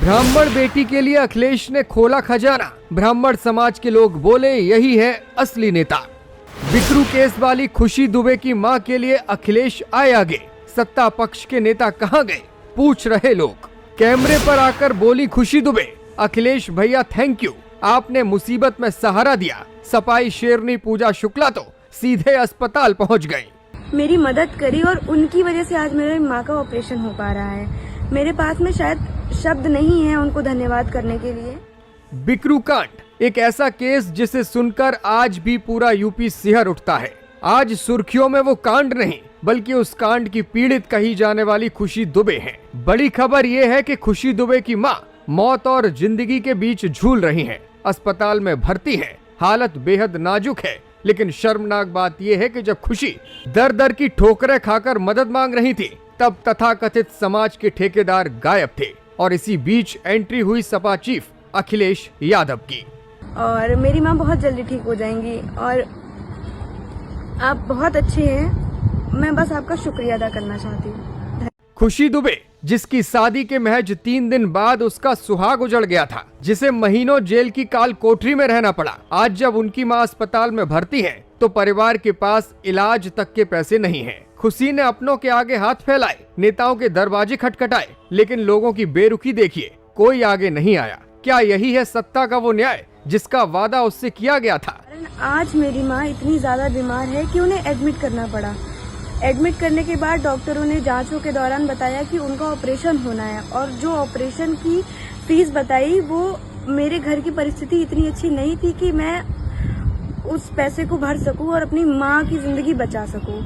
ब्राह्मण बेटी के लिए अखिलेश ने खोला खजाना। ब्राह्मण समाज के लोग बोले यही है असली नेता। बिकरू केस वाली खुशी दुबे की मां के लिए अखिलेश आए आगे। सत्ता पक्ष के नेता कहां गए, पूछ रहे लोग। कैमरे पर आकर बोली खुशी दुबे, अखिलेश भैया थैंक यू, आपने मुसीबत में सहारा दिया। सपाई शेरनी पूजा शुक्ला तो सीधे अस्पताल पहुंच गई। मेरी मदद करी और उनकी वजह से आज मेरी माँ का ऑपरेशन हो पा रहा है। मेरे पास में शायद शब्द नहीं है उनको धन्यवाद करने के लिए। बिकरू कांड एक ऐसा केस जिसे सुनकर आज भी पूरा यूपी सिहर उठता है। आज सुर्खियों में वो कांड नहीं बल्कि उस कांड की पीड़ित कही जाने वाली खुशी दुबे है। बड़ी खबर ये है कि खुशी दुबे की मां मौत और जिंदगी के बीच झूल रही हैं। अस्पताल में भर्ती है, हालत बेहद नाजुक है। लेकिन शर्मनाक बात यह है कि जब खुशी दर दर की ठोकरें खाकर मदद मांग रही थी तब तथाकथित समाज के ठेकेदार गायब थे। और इसी बीच एंट्री हुई सपा चीफ अखिलेश यादव की। और मेरी माँ बहुत जल्दी ठीक हो जाएंगी और आप बहुत अच्छे हैं। मैं बस आपका शुक्रिया अदा करना चाहती हूँ। खुशी दुबे जिसकी शादी के महज 3 दिन बाद उसका सुहाग उजड़ गया था, जिसे महीनों जेल की काल कोठरी में रहना पड़ा, आज जब उनकी मां अस्पताल में भर्ती है तो परिवार के पास इलाज तक के पैसे नहीं हैं। खुशी ने अपनों के आगे हाथ फैलाए, नेताओं के दरवाजे खटखटाए, लेकिन लोगों की बेरुखी देखिए, कोई आगे नहीं आया। क्या यही है सत्ता का वो न्याय जिसका वादा उससे किया गया था? आज मेरी माँ इतनी ज्यादा बीमार है कि उन्हें एडमिट करना पड़ा। एडमिट करने के बाद डॉक्टरों ने जांचों के दौरान बताया कि उनका ऑपरेशन होना है और जो ऑपरेशन की फीस बताई वो मेरे घर की परिस्थिति इतनी अच्छी नहीं थी कि मैं उस पैसे को भर सकूं और अपनी माँ की जिंदगी बचा सकूं।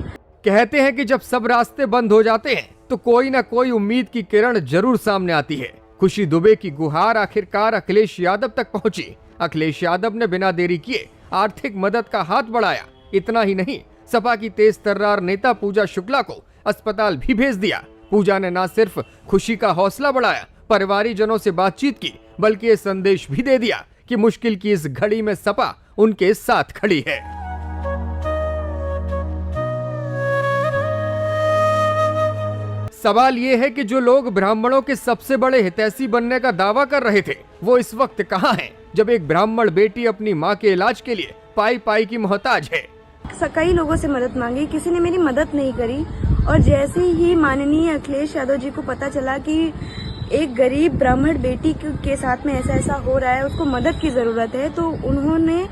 कहते हैं कि जब सब रास्ते बंद हो जाते हैं तो कोई न कोई उम्मीद की किरण जरूर सामने आती है। खुशी दुबे की गुहार आखिरकार अखिलेश यादव तक पहुंची। अखिलेश यादव ने बिना देरी किए आर्थिक मदद का हाथ बढ़ाया। इतना ही नहीं, सपा की तेज तर्रार नेता पूजा शुक्ला को अस्पताल भी भेज दिया। पूजा ने न सिर्फ खुशी का हौसला बढ़ाया, परिवारीजनों से बातचीत की, बल्कि ये संदेश भी दे दिया कि मुश्किल की इस घड़ी में सपा उनके साथ खड़ी है। सवाल ये है कि जो लोग ब्राह्मणों के सबसे बड़े हितैषी बनने का दावा कर रहे थे वो इस वक्त कहां हैं, जब एक ब्राह्मण बेटी अपनी मां के इलाज के लिए पाई पाई की मोहताज है। कई लोगों से मदद मांगी, किसी ने मेरी मदद नहीं करी। और जैसे ही माननीय अखिलेश यादव जी को पता चला कि एक गरीब ब्राह्मण बेटी के साथ में ऐसा हो रहा है, उसको मदद की जरूरत है, तो उन्होंने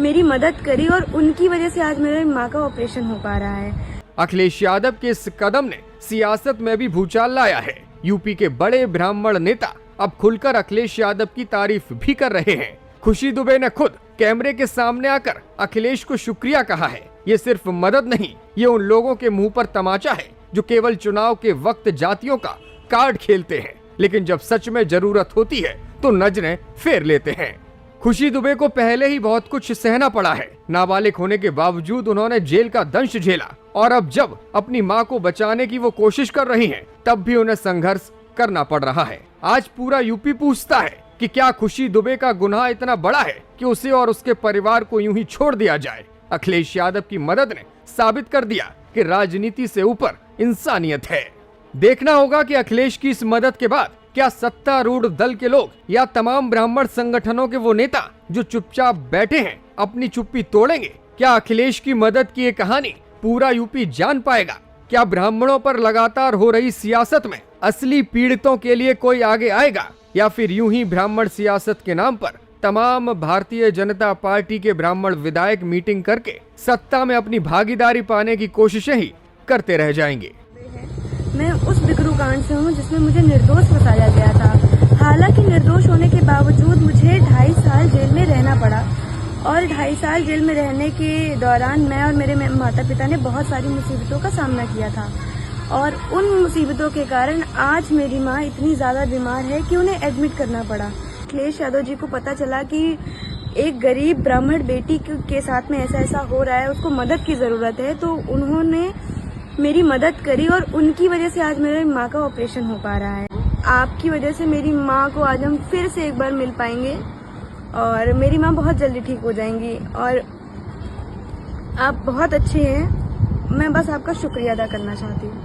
मेरी मदद करी और उनकी वजह से आज मेरी माँ का ऑपरेशन हो पा रहा है। अखिलेश यादव के इस कदम ने सियासत में भी भूचाल लाया है। यूपी के बड़े ब्राह्मण नेता अब खुलकर अखिलेश यादव की तारीफ भी कर रहे हैं। खुशी दुबे ने खुद कैमरे के सामने आकर अखिलेश को शुक्रिया कहा है। ये सिर्फ मदद नहीं, ये उन लोगों के मुंह पर तमाचा है जो केवल चुनाव के वक्त जातियों का कार्ड खेलते हैं, लेकिन जब सच में जरूरत होती है तो नजरें फेर लेते हैं। खुशी दुबे को पहले ही बहुत कुछ सहना पड़ा है। नाबालिग होने के बावजूद उन्होंने जेल का दंश झेला और अब जब अपनी मां को बचाने की वो कोशिश कर रही हैं, तब भी उन्हें संघर्ष करना पड़ रहा है। आज पूरा यूपी पूछता है कि क्या खुशी दुबे का गुनाह इतना बड़ा है कि उसे और उसके परिवार को यूं ही छोड़ दिया जाए? अखिलेश यादव की मदद ने साबित कर दिया कि राजनीति से ऊपर इंसानियत है। देखना होगा कि अखिलेश की इस मदद के बाद क्या सत्तारूढ़ दल के लोग या तमाम ब्राह्मण संगठनों के वो नेता जो चुपचाप बैठे हैं अपनी चुप्पी तोड़ेंगे? क्या अखिलेश की मदद की ये कहानी पूरा यूपी जान पाएगा? क्या ब्राह्मणों पर लगातार हो रही सियासत में असली पीड़ितों के लिए कोई आगे आएगा, या फिर यूं ही ब्राह्मण सियासत के नाम पर तमाम भारतीय जनता पार्टी के ब्राह्मण विधायक मीटिंग करके सत्ता में अपनी भागीदारी पाने की कोशिशें ही करते रह जाएंगे? मैं उस बिकरू कांड से हूँ जिसमें मुझे निर्दोष बताया गया था। हालांकि निर्दोष होने के बावजूद मुझे 2.5 साल जेल में रहना पड़ा और 2.5 साल जेल में रहने के दौरान मैं और मेरे माता पिता ने बहुत सारी मुसीबतों का सामना किया था। और उन मुसीबतों के कारण आज मेरी माँ इतनी ज्यादा बीमार है कि उन्हें एडमिट करना पड़ा। अखिलेश यादव जी को पता चला कि एक गरीब ब्राह्मण बेटी के साथ में ऐसा हो रहा है, उसको मदद की जरूरत है, तो उन्होंने मेरी मदद करी और उनकी वजह से आज मेरी माँ का ऑपरेशन हो पा रहा है। आपकी वजह से मेरी माँ को आज हम फिर से एक बार मिल पाएंगे और मेरी माँ बहुत जल्दी ठीक हो जाएंगी। और आप बहुत अच्छे हैं। मैं बस आपका शुक्रिया अदा करना चाहती हूँ।